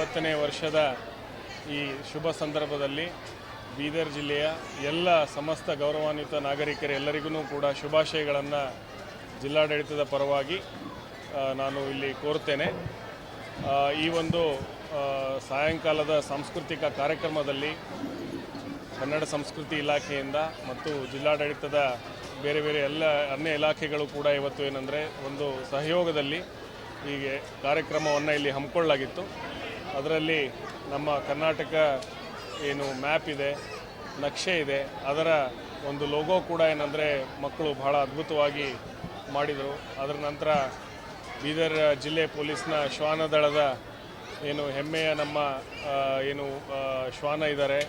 50ನೇ ವರ್ಷದ ಈ ಶುಭ ಸಂದರ್ಭದಲ್ಲಿ ಬೀದರ್ ಜಿಲ್ಲೆಯ ಎಲ್ಲ ಸಮಸ್ತ ಗೌರವಾನ್ವಿತ ನಾಗರಿಕರೆಲ್ಲರಿಗೂ ಕೂಡ ಶುಭಾಶಯಗಳನ್ನು ಜಿಲ್ಲಾಡಳಿತದ ಪರವಾಗಿ ನಾನು ಇಲ್ಲಿ ಕೋರುತ್ತೇನೆ. ಈ ಒಂದು ಸಾಯಂಕಾಲದ ಸಾಂಸ್ಕೃತಿಕ ಕಾರ್ಯಕ್ರಮದಲ್ಲಿ ಕನ್ನಡ ಸಂಸ್ಕೃತಿ ಇಲಾಖೆಯಿಂದ ಮತ್ತು ಜಿಲ್ಲಾಡಳಿತದ ಬೇರೆ ಬೇರೆ ಎಲ್ಲ ಅನ್ಯ ಇಲಾಖೆಗಳು ಕೂಡ ಇವತ್ತು ಏನಂದರೆ ಒಂದು ಸಹಯೋಗದಲ್ಲಿ ಹೀಗೆ ಕಾರ್ಯಕ್ರಮವನ್ನು ಇಲ್ಲಿ ಹಮ್ಮಿಕೊಳ್ಳಲಾಗಿತ್ತು. ಅದರಲ್ಲಿ ನಮ್ಮ ಕರ್ನಾಟಕ ಏನು ಮ್ಯಾಪ್ ಇದೆ, ನಕ್ಷೆ ಇದೆ, ಅದರ ಒಂದು ಲೋಗೋ ಕೂಡ ಏನಂದರೆ ಮಕ್ಕಳು ಬಹಳ ಅದ್ಭುತವಾಗಿ ಮಾಡಿದರು. ಅದರ ನಂತರ ಬೀದರ್ ಜಿಲ್ಲೆ ಪೊಲೀಸ್ನ ಶ್ವಾನದಳದ ಏನು ಹೆಮ್ಮೆಯ ನಮ್ಮ ಏನು ಶ್ವಾನ ಇದ್ದಾರೆ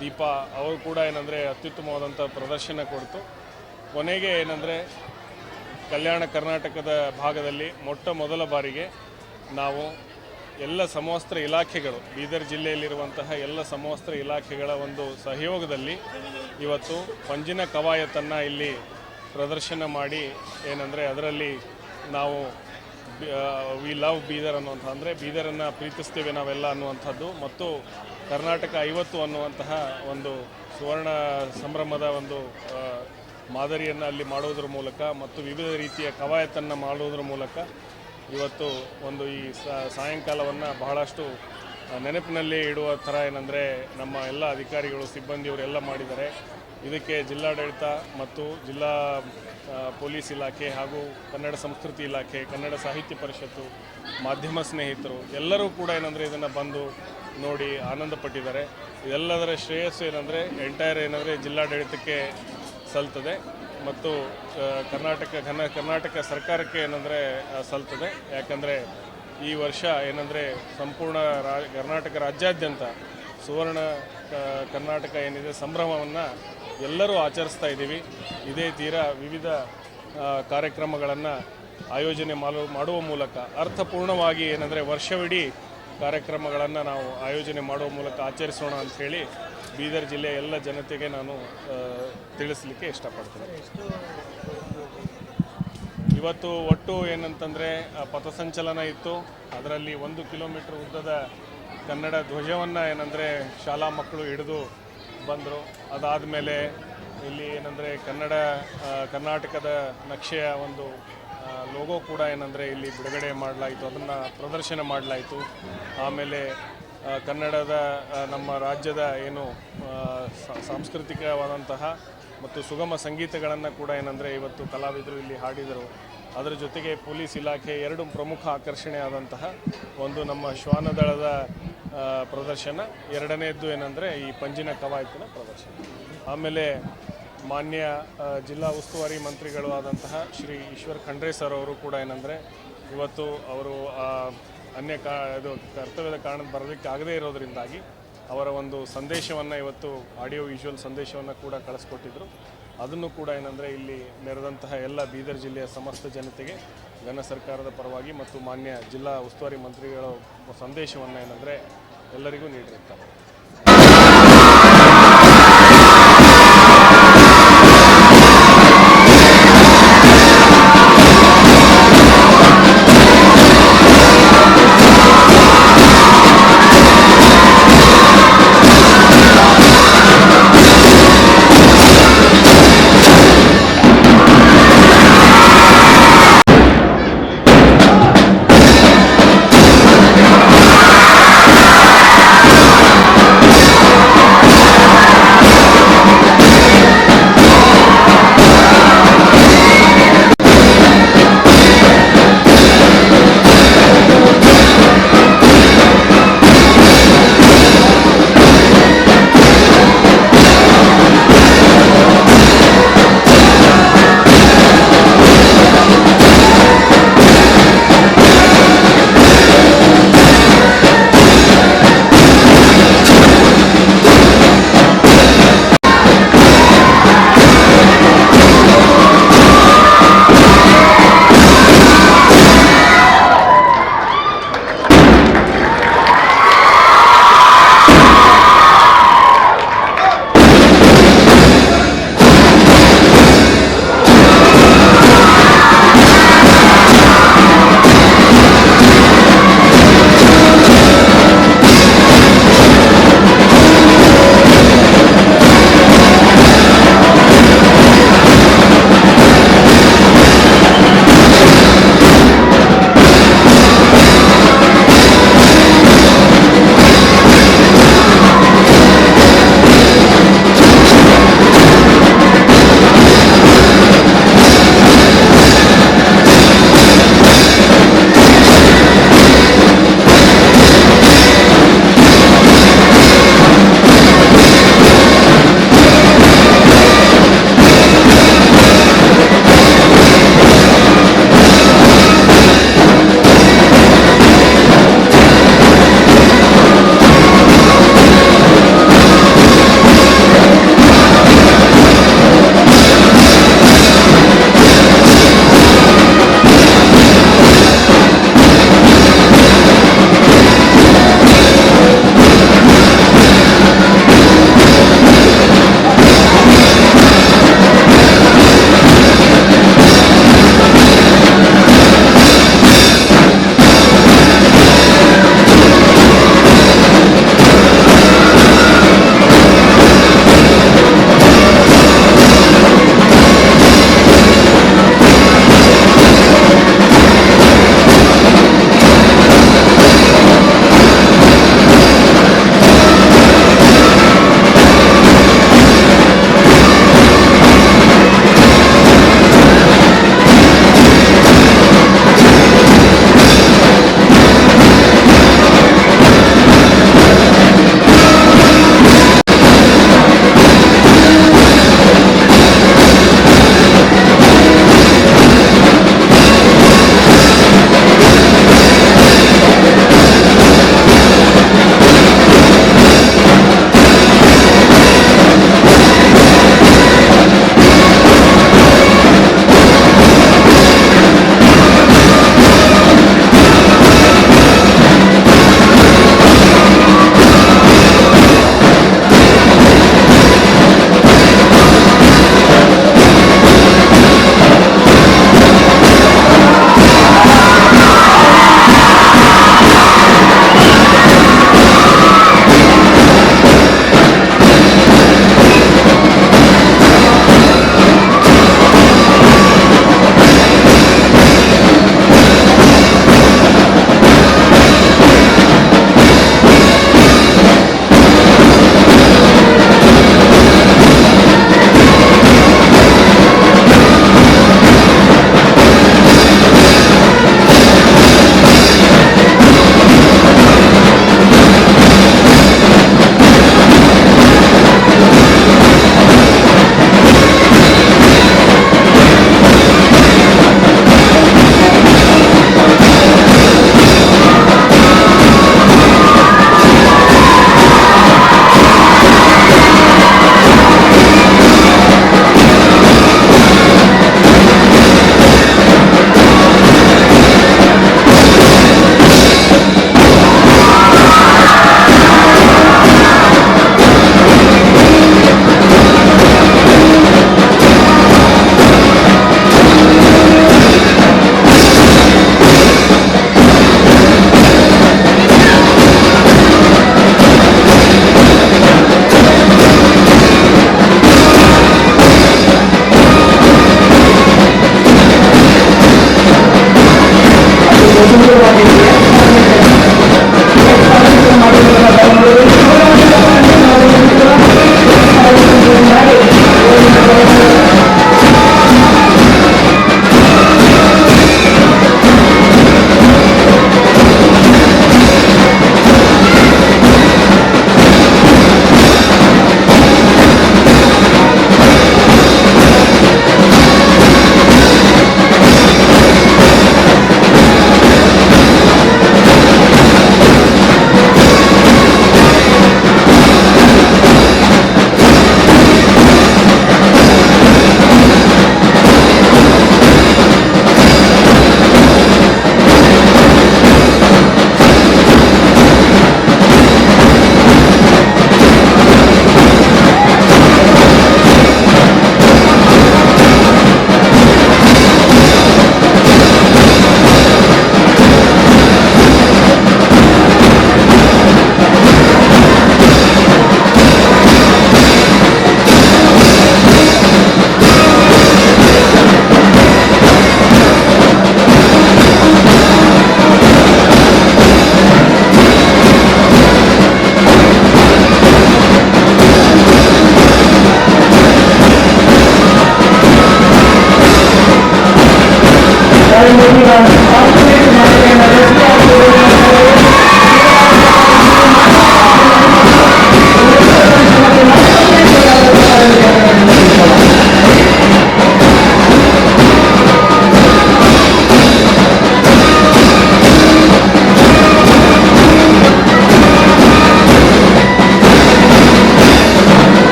ದೀಪಾ, ಅವರು ಕೂಡ ಏನಂದರೆ ಅತ್ಯುತ್ತಮವಾದಂಥ ಪ್ರದರ್ಶನ ಕೊಡ್ತು. ಕೊನೆಗೆ ಏನಂದರೆ ಕಲ್ಯಾಣ ಕರ್ನಾಟಕದ ಭಾಗದಲ್ಲಿ ಮೊದಲ ಬಾರಿಗೆ ನಾವು ಎಲ್ಲ ಸಮವಸ್ತ್ರ ಇಲಾಖೆಗಳು, ಬೀದರ್ ಜಿಲ್ಲೆಯಲ್ಲಿರುವಂತಹ ಎಲ್ಲ ಸಮವಸ್ತ್ರ ಇಲಾಖೆಗಳ ಒಂದು ಸಹಯೋಗದಲ್ಲಿ ಇವತ್ತು ಪಂಜಿನ ಕವಾಯತನ್ನು ಇಲ್ಲಿ ಪ್ರದರ್ಶನ ಮಾಡಿ ಏನಂದರೆ ಅದರಲ್ಲಿ ನಾವು ವಿ ಲವ್ ಬೀದರ್ ಅನ್ನುವಂಥ, ಅಂದರೆ ಬೀದರನ್ನು ಪ್ರೀತಿಸ್ತೇವೆ ನಾವೆಲ್ಲ ಅನ್ನುವಂಥದ್ದು ಮತ್ತು ಕರ್ನಾಟಕ 50 ಅನ್ನುವಂತಹ ಒಂದು ಸುವರ್ಣ ಸಂಭ್ರಮದ ಒಂದು ಮಾದರಿಯನ್ನು ಅಲ್ಲಿ ಮಾಡುವುದರ ಮೂಲಕ ಮತ್ತು ವಿವಿಧ ರೀತಿಯ ಕವಾಯತನ್ನು ಮಾಡುವುದರ ಮೂಲಕ ಇವತ್ತು ಒಂದು ಈ ಸಾಯಂಕಾಲವನ್ನು ಬಹಳಷ್ಟು ನೆನಪಿನಲ್ಲಿ ಇಡುವ ಥರ ಏನಂದರೆ ನಮ್ಮ ಎಲ್ಲ ಅಧಿಕಾರಿಗಳು ಸಿಬ್ಬಂದಿಯವರೆಲ್ಲ ಮಾಡಿದ್ದಾರೆ. ಇದಕ್ಕೆ ಜಿಲ್ಲಾಡಳಿತ ಮತ್ತು ಜಿಲ್ಲಾ ಪೊಲೀಸ್ ಇಲಾಖೆ ಹಾಗೂ ಕನ್ನಡ ಸಂಸ್ಕೃತಿ ಇಲಾಖೆ, ಕನ್ನಡ ಸಾಹಿತ್ಯ ಪರಿಷತ್ತು, ಮಾಧ್ಯಮ ಸ್ನೇಹಿತರು ಎಲ್ಲರೂ ಕೂಡ ಏನಂದರೆ ಇದನ್ನು ಬಂದು ನೋಡಿ ಆನಂದಪಟ್ಟಿದ್ದಾರೆ. ಇದೆಲ್ಲದರ ಶ್ರೇಯಸ್ಸು ಏನಂದರೆ ಎಂಟೈರ್ ಏನಂದರೆ ಜಿಲ್ಲಾಡಳಿತಕ್ಕೆ ಸಲ್ತದೆ ಮತ್ತು ಕರ್ನಾಟಕ ಸರ್ಕಾರಕ್ಕೆ ಏನಂದರೆ ಸಲ್ತದೆ. ಯಾಕಂದರೆ ಈ ವರ್ಷ ಏನಂದರೆ ಸಂಪೂರ್ಣ ಕರ್ನಾಟಕ ರಾಜ್ಯಾದ್ಯಂತ ಸುವರ್ಣ ಕರ್ನಾಟಕ ಏನಿದೆ ಸಂಭ್ರಮವನ್ನು ಎಲ್ಲರೂ ಆಚರಿಸ್ತಾ ಇದ್ದೀವಿ. ಇದೇ ತೀರಾ ವಿವಿಧ ಕಾರ್ಯಕ್ರಮಗಳನ್ನು ಆಯೋಜನೆ ಮಾಡುವ ಮೂಲಕ ಅರ್ಥಪೂರ್ಣವಾಗಿ ಏನಂದರೆ ವರ್ಷವಿಡೀ ಕಾರ್ಯಕ್ರಮಗಳನ್ನು ನಾವು ಆಯೋಜನೆ ಮಾಡುವ ಮೂಲಕ ಆಚರಿಸೋಣ ಅಂಥೇಳಿ ಬೀದರ್ ಜಿಲ್ಲೆಯ ಎಲ್ಲ ಜನತೆಗೆ ನಾನು ತಿಳಿಸಲಿಕ್ಕೆ ಇಷ್ಟಪಡ್ತೇನೆ. ಇವತ್ತು ಒಟ್ಟು ಏನಂತಂದರೆ ಪಥಸಂಚಲನ ಇತ್ತು. ಅದರಲ್ಲಿ 1 ಕಿಲೋಮೀಟರ್ ಉದ್ದದ ಕನ್ನಡ ಧ್ವಜವನ್ನು ಏನಂದರೆ ಶಾಲಾ ಮಕ್ಕಳು ಹಿಡಿದು ಬಂದರು. ಅದಾದಮೇಲೆ ಇಲ್ಲಿ ಏನಂದರೆ ಕರ್ನಾಟಕದ ನಕ್ಷೆಯ ಒಂದು ಲೋಗೋ ಕೂಡ ಏನಂದರೆ ಇಲ್ಲಿ ಬಿಡುಗಡೆ ಮಾಡಲಾಯಿತು, ಅದನ್ನು ಪ್ರದರ್ಶನ ಮಾಡಲಾಯಿತು. ಆಮೇಲೆ ಕನ್ನಡದ ನಮ್ಮ ರಾಜ್ಯದ ಏನು ಸಾಂಸ್ಕೃತಿಕವಾದಂತಹ ಮತ್ತು ಸುಗಮ ಸಂಗೀತಗಳನ್ನು ಕೂಡ ಏನಂದರೆ ಇವತ್ತು ಕಲಾವಿದರು ಇಲ್ಲಿ ಹಾಡಿದರು. ಅದರ ಜೊತೆಗೆ ಪೊಲೀಸ್ ಇಲಾಖೆ 2 ಪ್ರಮುಖ ಆಕರ್ಷಣೆ ಆದಂತಹ ಒಂದು ನಮ್ಮ ಶ್ವಾನದಳದ ಪ್ರದರ್ಶನ, ಎರಡನೇದ್ದು ಏನಂದರೆ ಈ ಪಂಜಿನ ಕವಾಯತಿನ ಪ್ರದರ್ಶನ. ಆಮೇಲೆ ಮಾನ್ಯ ಜಿಲ್ಲಾ ಉಸ್ತುವಾರಿ ಮಂತ್ರಿಗಳು ಆದಂತಹ ಶ್ರೀ ಈಶ್ವರ್ ಖಂಡ್ರೆ ಸರ್ ಅವರು ಕೂಡ ಏನಂದರೆ ಇವತ್ತು ಅವರು ಇದು ಕರ್ತವ್ಯದ ಕಾರಣದ ಬರೋದಕ್ಕೆ ಆಗದೇ ಇರೋದರಿಂದಾಗಿ ಅವರ ಒಂದು ಸಂದೇಶವನ್ನು ಇವತ್ತು ಆಡಿಯೋ ವಿಜುವಲ್ ಸಂದೇಶವನ್ನು ಕೂಡ ಕಳಿಸ್ಕೊಟ್ಟಿದ್ರು. ಅದನ್ನು ಕೂಡ ಏನಂದರೆ ಇಲ್ಲಿ ನೆರೆದಂತಹ ಎಲ್ಲ ಬೀದರ್ ಜಿಲ್ಲೆಯ ಸಮಸ್ತ ಜನತೆಗೆ ಘನ ಸರ್ಕಾರದ ಪರವಾಗಿ ಮತ್ತು ಮಾನ್ಯ ಜಿಲ್ಲಾ ಉಸ್ತುವಾರಿ ಮಂತ್ರಿಗಳ ಸಂದೇಶವನ್ನು ಏನಂದರೆ ಎಲ್ಲರಿಗೂ ನೀಡಿರುತ್ತಾರೆ.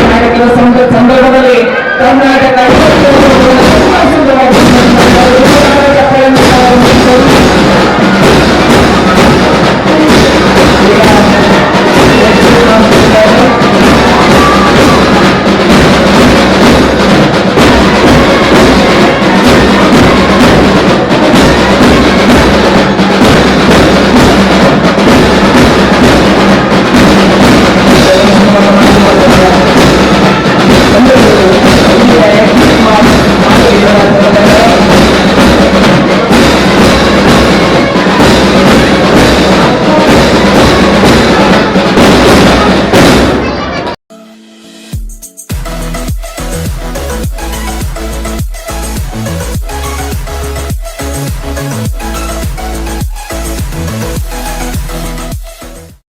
ಕಾರ್ಯಕ್ರಮದ ಸಂದರ್ಭದಲ್ಲಿ ಕರ್ನಾಟಕ